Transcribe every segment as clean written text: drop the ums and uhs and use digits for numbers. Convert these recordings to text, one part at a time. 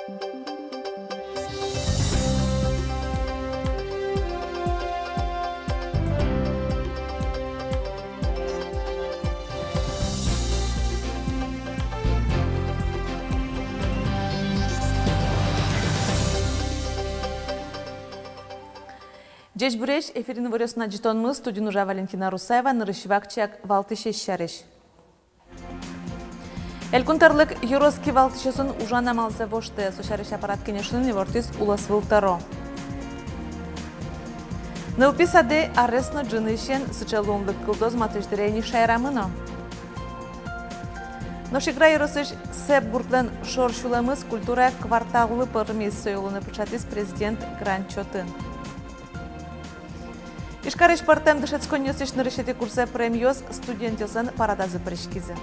Джеч Буреш, эфирин вырос на джитон студию нужа Валентина Русаева, нарышевакчак Валтыше Щареш. Элькунтарлык юроски Валтышесын ужана малзе воште, сушареш аппарат кенешнын невортис улас вылтаро. Нылписаде арресно джинышен сычалонлык кылдоз матыштырени шайрамыно. Ношигра юросыш сеп буртлен шоршуламыз культура кварталлы пырмис союлуны пычатис президент Гранчотын. Ишкариш партем дышецконьосыш нарышете курсе премиос студентёсын парадазы пришкизы.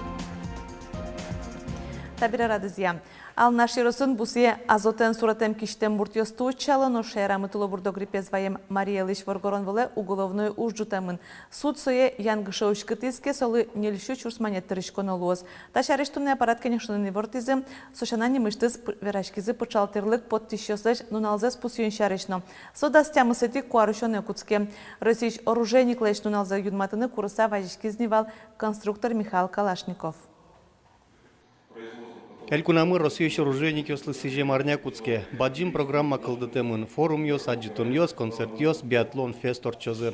Табира радызия. Ал наширосын бусе азотен суратем киштем буртёсту учалы, но шерамы тулобурдо гриппезваем Мария Лиш Воргоронвеле уголовной ужжутамын. Суд сое янгышоушкытыске солы нельщу чурсманет тырышконолуоз. Ташарештунный аппарат, конечно, не вортизы, сошанани мыштыз верашкизы пычалтырлык под тищёслэш нуналзес пусьён шарешно. Содастямы сети куарышёны куцке. Российш оружейник лэш нуналзе юдматыны курса важишкизнивал конструктор Михаил Калашников. Элькунамы Российш оружейники ослысыже марня куцке. Баджим программа кылдытемын. Форум йос, аджитон йос, концерт йос, биатлон, фест орчозы.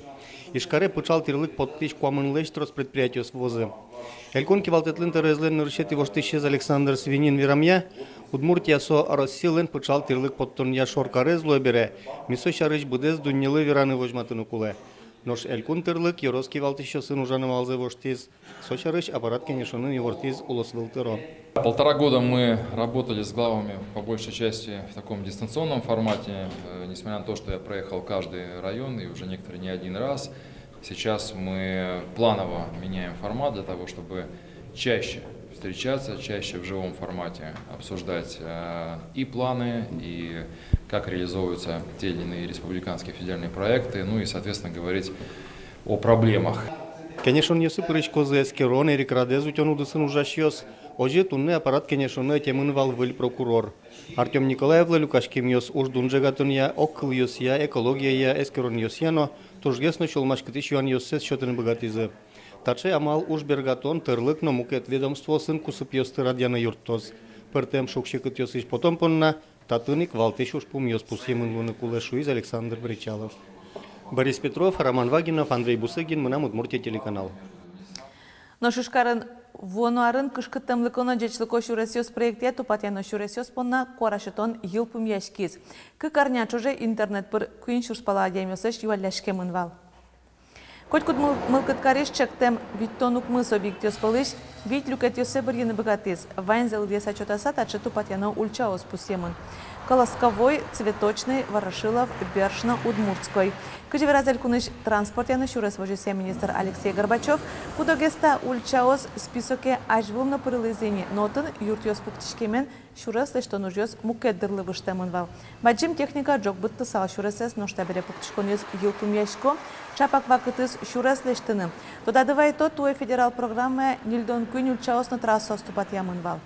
Ишкаре пычалтырлык подтыш куамын лэштрос предприятиос возы. Элькон кивалтетлын терезлен ныршети воштышез Александр Свинин Вирамья, Удмуртия со Россилен пычалтырлык подтонья шоркарезло бере. Мисо шарыш будез дуннелы вираны вожматыны куле. Нож элькун тырлык Ероски Валтышесын ужаным алзе воштиз. Сочарыш аппарат кенешонын евортиз улосвылтыро. 1,5 года мы работали с главами по большей части в таком дистанционном формате. Несмотря на то, что я проехал каждый район и уже некоторые не один раз, сейчас мы планово меняем формат для того, чтобы чаще встречаться, чаще в живом формате обсуждать и планы, и как реализовываются те или иные республиканские федеральные проекты, ну и, соответственно, говорить о проблемах. Конечно, не сыпырыч козы эскерон, Эрик Радезу тяну сын ужащёс. Оже тунне аппарат, конечно, не темын валвыль прокурор. Артем Николаев Лукашким йос уждун жагатунья, оккл йосья, экология эскерон йосьяно, тожгесно чулмашкытыш юан йоссес счётын богатизы. Таче амал уж бергатон тырлык, но мукет ведомство сын кусып йосты радьяна юртоз. Пертем шукшикыт йосыш потом понна, татыник валтыш уж пум йос пусемын луны кулешу из Александр Бричалов. Борис Петров, Роман Вагинов, Андрей Бусыгин, мы нам Удмуртия телеканал. Но шишкарын вонуарын кышкыттымлыкына жечлыко шуресиос проекте тупатяно шуресиос понна корашытон йылпым яшкиз. Кыкарня чуже интернет пыр күйін шурспала адемесыш юалляшке мынвал. Котькуд мылкыткариш чектем виттонук мыс объектиос пылыш, вит люкетиосе бір ені богатыз. Вайнзел веса чотаса тачы тупатяно ульчаос пусемын. Колосковой, Цветочный, Ворошилов, Бершна, Удмуртской. Кыжеверазель куныш транспорт яны шурес вожесе министр Алексей Горбачев. Кудогеста ульчаос списоке ажвылны пырылызыни нотын юртиос пуктишкемен шурес лешто нужьос мукеддырлы выштемынвал. Баджим техника джок бытты сал шуресес ноштабере пуктишконез юлпым яшко. Чапак вакытыз шурес лештыны. Тодадывай то туе федерал программа нильдон күйн ульчаос на трассу оступат ямынвал.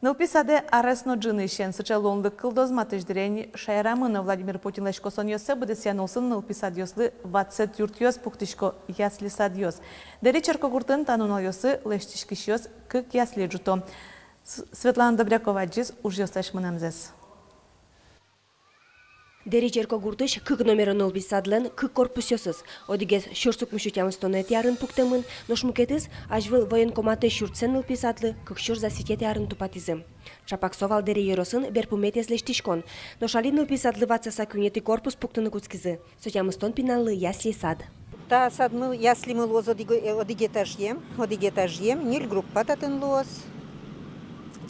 Нылписаде арресно джинышен сычалонлык кылдоз матыждырени шайрамына Владимир Путин лешкосон йосе быдысянулсын нылписад йослы 20 юрт йос пуктишко ясли сад йос. Дери черкогуртын танунал йосы лештишкиш йос кык ясли джуто. Светлана Добрякова джиз уж йослеш мынамзес. Деричерко гуртыш кык номерын олбисадлен кык корпусёсыз. Одигес шурсук мüşütямыстон ярын пуктемын, ношмукетыз ажвыл военкоматы шуртсен олбисадлы кык шур заситет ярын тупатизым. Чапаксовал дери еросын берпуметес лештишкон, но шалин олбисадлы вацаса күнети корпус пуктыны куцкизы. Сотямыстон пиналлы ясли сад. Та сад мы ясли мы лоз одигетажьем, ниль группа татын лоз.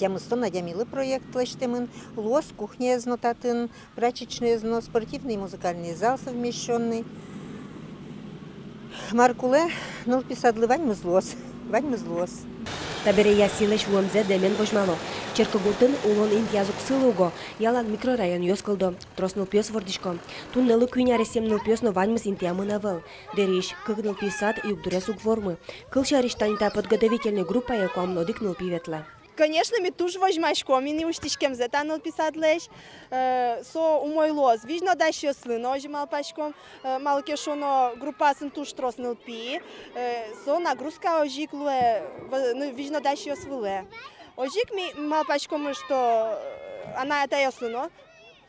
Тямыстон адямилы проект лештемын, лоз, кухня эзнотатын, прачечный эзно, спортивный и музыкальный зал совмещенный. Маркуле, нылписадлы ваньмыз лоз. Табере ясилеш уамзе демен вожмало. Черкогуртын улон интиязук сылуго, ялан микрорайон ёскылдо, тросныл пёс вордишко. Тун нылы күйняре семныл пёс но ваньмыз интиамы навыл. Дериш, кыгныл писад и убдуресук формы. Кылча арештанита подготовительной группа якуам нодик ныл пиветла. Конечно, ми туж возьмашком, і не уштичкем зетанул писать лещ. Со умой лоз. Вижно да ще слино, ожи малпачком. Малкешоно группа сын туж троснул пи. Со нагрузка ожик луе, вижно да ще свиле. Ожик ми малпачком, что она это яслино.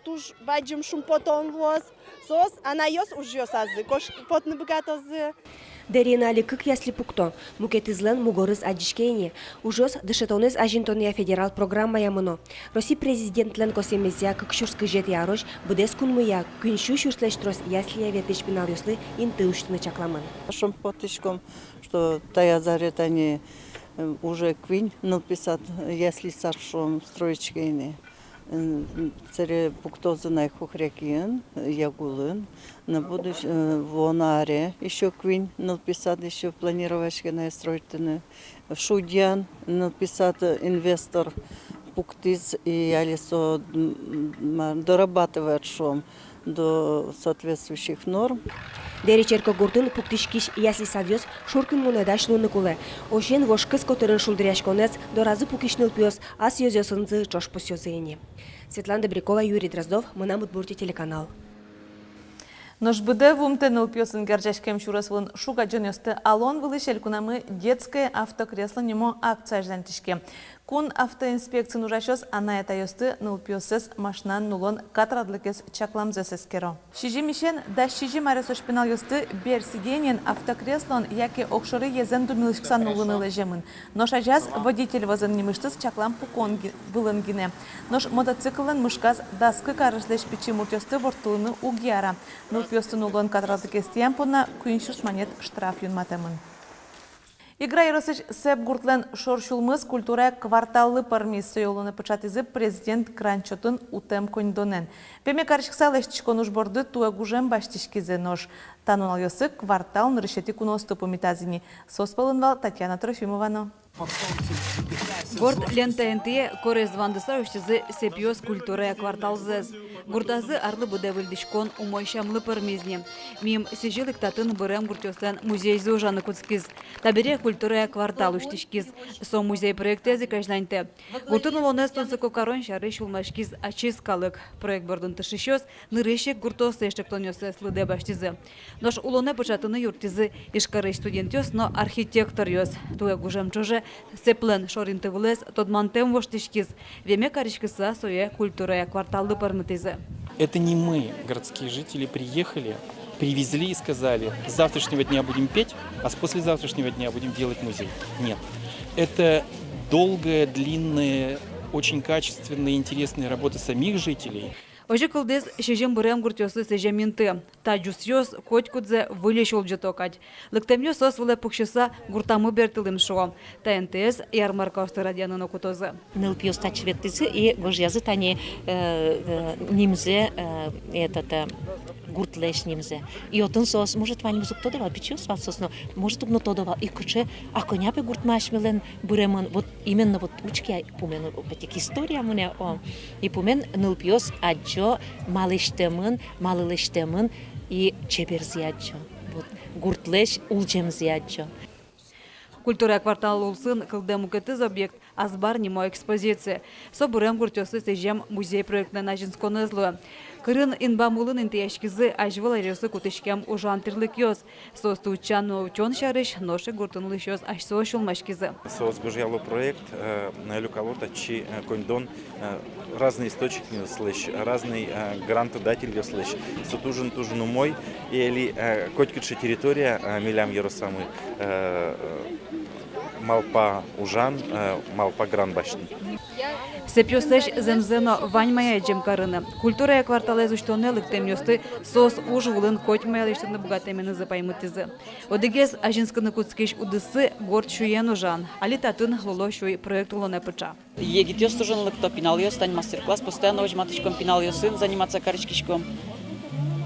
Туж баджим шум потом лоз. Сос, она йос уж йос азы. Кош потны богатозы. Деринали кык ясли пукто, мукетизлен мугорыз аджишкейни. Ужос дышетонез ажинтония федерал программа ямыно. Россия президентлен косемезя кык шурскы жет ярош, быдес кунмыя, күншу шурслештрос ясли яветыш пинал юслы инты уштыны чакламын. Шум потышком, что тая зарет они уже квинь написать, если саршом строечкейни. Царе пуктозы на хухрякин, ягулын, на будущее в Онаре еще квинь написать, еще планировать на строительные. Шудьян написать инвестор пуктиз и алисо дорабатывает шум до соответствующих норм. Деречерко гуртын пуктишкиш ясли садьос шуркин мунедаш луныкуле. Ошен вошкыз которын шулдряшконец до разы пукишныл пьёс, а съёзёсынзы чош посёзыйни. Светлана Добрякова, Юрий Дроздов, Мына Мудбурти телеканал. Нож буде вумтеныл пьосын гәржәшкем шурасылын шуга жөнөсті алон вылышел кунамы детское автокресло немо акция ждантишке. Кун автоинспекцияны ужашос ана это ёсты ныл пьосыз машинан нулон катрадлыкес чакламзесес керо. Шижи мишен да шижи маресош пенал ёсты берсиденен автокреслон яке окшоры езен думилышксан нулын ылежемын. Нош ажаз водитель возын немыштыз чаклам пукон вылынгине. Нош мотоциклын мышказ даскы карышлеш пичи муртёсты вортылыны угиара. Ныл пьосты нулон катрадлыкес тиямпона күйіншүш манет штраф юнматемын. Игра Яросыч сеп гуртлен шоршулмыз культура кварталлы пармиссы йолуны пычатызы президент кранчотын утем коньдонен. Пеме карчыкса лештичкон ужборды туэ гужем баштишкизе нож. Танунал йосы квартал нырышети куносту помитазини. Соспалынвал Татьяна Трофимовано. Горд лентаенте корез вандысаущизы сепьёс культура кварталзыз. Гуртазы арлы буде выльдишкон умой шамлы пармизне. Мим сижелик татын бырем гуртёслен музей зожаны куцкиз. Табере культура квартал уштишкиз. Со музей проектези кажданте. Гуртын улонез тонсы кокарон шары шулмашкиз ачискалык. Проект бордын тышышёс нырышек гуртосы эштектонёсы слыде баштизы. Нож улоне початыны юртизы ишкарыш студентёс, но архитектор ёс. Туэ гужем чоже сеплен шоринты влез тодмантем воштишкиз. Веме каричкиса сое культура кварталды пармытызы. Это не мы, городские жители, приехали, привезли и сказали, с завтрашнего дня будем петь, а с послезавтрашнего дня будем делать музей. Нет. Это долгая, длинная, очень качественная, интересная работа самих жителей. Ожи кылдыз шежем бырем гуртёсы сежеминты. Таджус ёс котькудзе вылеш олжы токать. Лыктемё сос выле пукшыса гуртамы бертылым шо. ТНТС ярмарка радианын окутозы. Ныл пьёста чветтизы и гожязы тани нимзе гуртлеш нимзе. И отын сос может вани музык тодова, бичёс вал сос, но может угно тодова. И куче, а коняпе гуртмаш милен буремын, вот именно вот учки пумен, опять история мне и пумен ныл пьёс аджо малыштемын, малылыштемын и чеберзиаджо. Вот гуртлеш улжемзиаджо. Культура квартал улсын кылдем укетыз объект азбар немо экспозиция. Со бурем гуртёсы сежем музей проектна нажинсконы зло. Кырын инбамулын интияшкизы ажвыл айрёсы кутышкем ужан тирлык ёс. Состы учан учон шарыш ноше гуртынлы щёс ашсо шулмашкизы. Сос гожьяло проект на люкалота чи коньдон разные источники слышь, разный грантодатель слышь. Сотужен умой или котькича территория милям Яросамы малпа ужан, малпа гранбашни. Сепьёсеш земзено вань моя джемкарына. Культура кварталы зуштоны лыктем ёсты сос уж улын коть моя лиштыны бугатемені запаймытызы. Одегез ажинскыны куцкиш удысы горд шуен ужан. Али татын лоло шуй проект улоне пыча. Егит ёс тужен лыкто пинал ёс, тань мастер-класс, постоянно ожматышком пинал ёсын, заниматься каричкишком.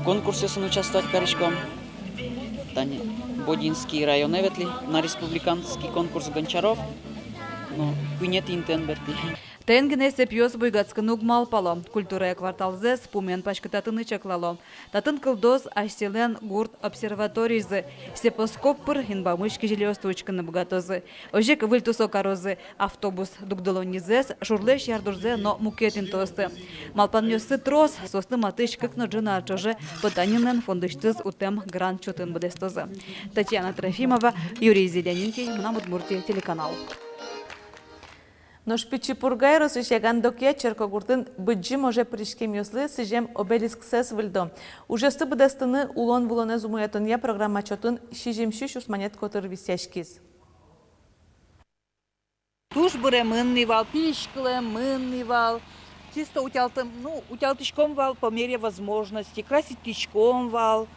Конкурс ёсын участвовать каричком. Тань Бодинский район эветли на республиканский конкурс гончаров. Ну, куйнет интен берти. Тенгене сепьёс буйгацкынук малпало. Культура кварталзе спумен пашкытатыны чаклало. Татын кылдос аштелен гурт обсерваторийзы. Сепоскоппыр инбамышки желеостучканы бугатозы. Ожек выльтусо карозы. Автобус дугдолонизес шурлеш ярдурзе но мукетин тосты. Малпаньёсы трос состы матыш кыкно джина чоже пытанинен фондыштыз утем грант чотын будестозы. Татьяна Трофимова, Юрий Зелененький, Удмуртия, телеканал. Но шпичи пургай росышяган докия черкогуртын быджи може пришкемьослы сижем обелиск сес выльдо. Уже сты быдастыны улон-вулоне зумуятын я программа чотын шижемши шусманет котыр висяшкиз. Туш буре мынный вал, пишкле, мынный вал. Чисто утялтычком вал по мере возможности, красить тычком вал,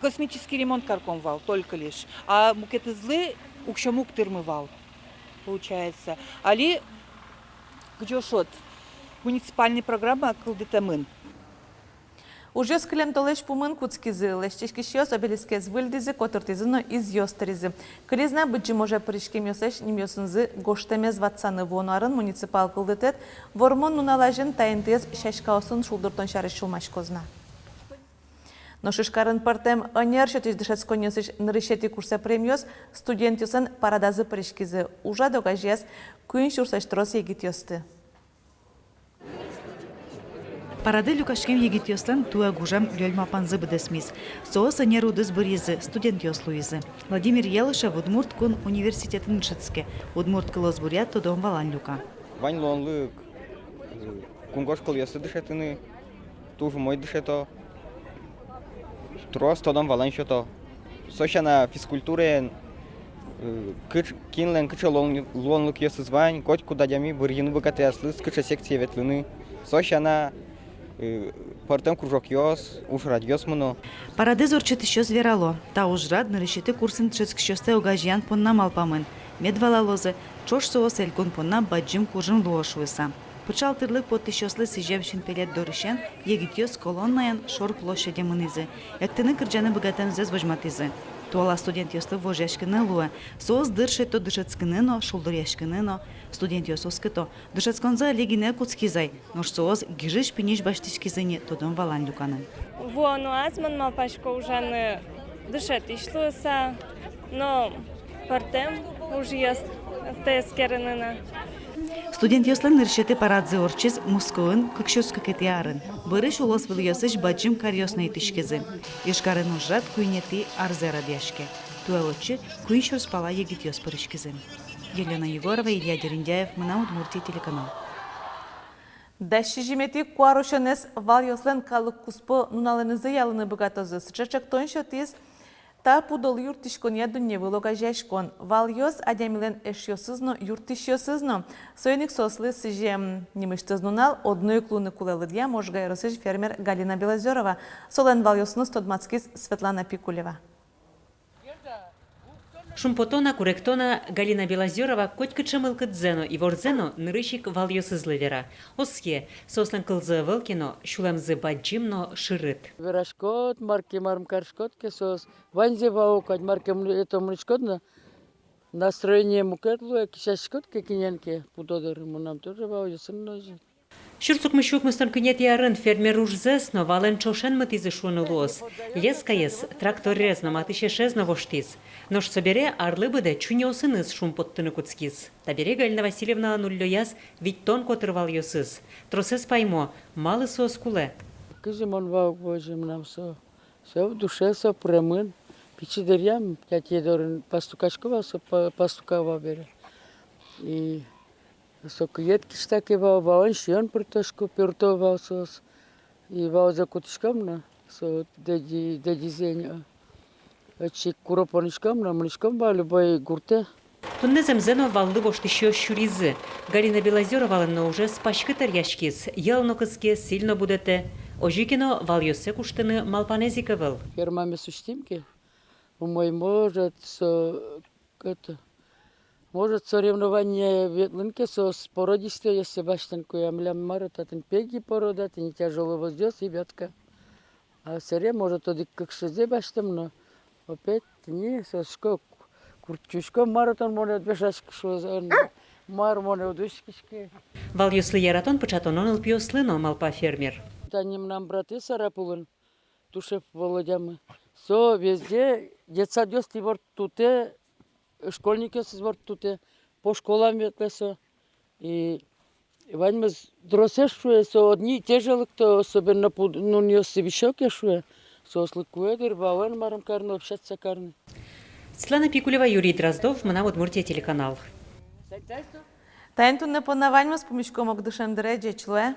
космический ремонт карком вал, только лишь. А мукетызлы укшамук тырмы вал, получается. Али гджошот, муниципальная программа кылдытамын. Уже скелем толеш пумын куцкизы, лещички щас обелиске звыльдизы, котыртизыно из йостеризы. Кризна быджи може пришкемьосеш немьосынзы гоштемез ватсаны вонарын муниципал кылдытет, вормон нуналажын тайынтез шашкаосын шулдыртон шарыш шулмашкозна. Но шишкарын партем анершет издышец коньосыш нырышети курса премьос студентюсын парадазы пришкизы. Ужа догажес күйін шурсаш трос егит йосты. Парады люкашкем егитёстан туа гужам лёльмапанзы быдесмис. Соос анерудыз быризы, студент ёслуизы. Владимир Елышев Удмурт кун университетын ншыцке. Удмурт кылос бурят тодом валан люка. Вань лонлык, кунгош кыл ёсы дышетыны, туж мой дышето. Трос тодом валан шото. Сощана физкультуре кинлен кыча лонлык ёсы звань, коть куда дями бырьыны быкаты аслы, скыча секция ветлыны. Сощана партем кружок йос, ушрад йос муно. Парады зорчет еще зверало. Та ужрад нарышеты курсын тшецк щосте огажьян понна малпамын. Медвала лозы, чош соос элькун понна баджим кужым луошуыса. Пычал тырлык под тыщослы сижевшин пелет дорышен, егитёс колоннаян шор площади мынызы. Яктыны кырджаны богатем зез вожматызы. Туала студент ёслы вожяшкыны луэ. Соос дырше то дышецкыныно, шулдыряшкыныно. Студент ёсоскыто. Дышецконза легине куцкизай. Нош соос гижиш пиниш баштишкизыне тодом валан люканы. Воно азман малпашко ужаны дышет ишлуса, но партем уж есть тескеренына. Студент ёслын ныршеты парадзы орчиз мускоын кыкшёс кыкетиарын. Бырыш улос выльёсыш баджим карьёсный тышкизы. Ишкарын ужрат куйнети арзера дяшке. Туэлочи куйшор спала егитёс пырышкизы. Елена Егорова, Илья Дерендяев, Мына Удмуртия, телеканал. Дащи жимети куарушенес вал ёслен калык куспо нуналынызы ялыны богатозы. Сычачак тоншотиз та пудол юртишкон ядунне вылогажешкон. Вал ёс адямилен эшьёсызно юртишьёсызно. Сойник сослы сыжем немыштыз нунал одной клуны кулелыдья можгай росыж фермер Галина Белозерова. Солен вал ёсны стодмацкиз Светлана Пикулева. Шумпотона куректона Галина Белозерова котька чымылкы дзено и ворзено нырыщик вал ёсызлывера. Оске сослен кылзы вылкино шулемзы баджимно шырыт. Верашкот, марки мармкаршкот, кесос. Ванзе ваукать, марки это мричкотно. Настроение мукетлу, кишашкот, кекиненке, пудодыр, нам тоже вау, ясын ножи. Шурцук мышук мыстон кынет ярын фермер ужзес, но вален чошен мытизы шуны лос. Лескаес тракторез на матышешез на воштиз. Нож собере арлы быде чуне осыныз шум поттыны куцкиз. Табере Галина Васильевна нуллёяз ведь тон котырвал ёсыз. Тросез паймо, малы сос куле. Кызым он вау, боже, нам все в душе, все премын. Пичидерям, я тебе дорын пастукашкова, пастукава бере. И сокоетки штаки вау, вау, шион пыртошку, пирто вау сос. И вау за кутышкам на, со деди зеня. Очи куропонышкам на, млышкам вау, любой гурте. Тунне земзено валды воштыщё щуризы. Галина Белозерова но уже спашкытыр яшкиз. Ялно кызке сильно будете. Ожикино вал ёсе куштыны малпанезика выл. Фермами суштимки. Мой может может соревнование ветлынки со породистые, если баштанку я млям марат, а тен пеги порода, не тяжелый воздёс и ветка. А сере может тоді как шизе баштам, но опять не со скок. Курчушком маратон может бежать, что Мармоне удушкишки. Вал юсли яратон початонон ылпиослыно малпа фермер. Таним нам браты сарапулын, тушев Володямы. Со везде детсадёс тибор туте, школьники сбор туте, по школам ветлесо. И ваньмыз дросешуе, со одни и те же, кто особенно ну не освещок ешуе, со слыкуе дырбавен марам карны, общаться карны. Светлана Пикулева, Юрий Дроздов, Мана Удмуртия телеканал. Таєнту не понаваньмо з помічком Огдишендере, Джечле.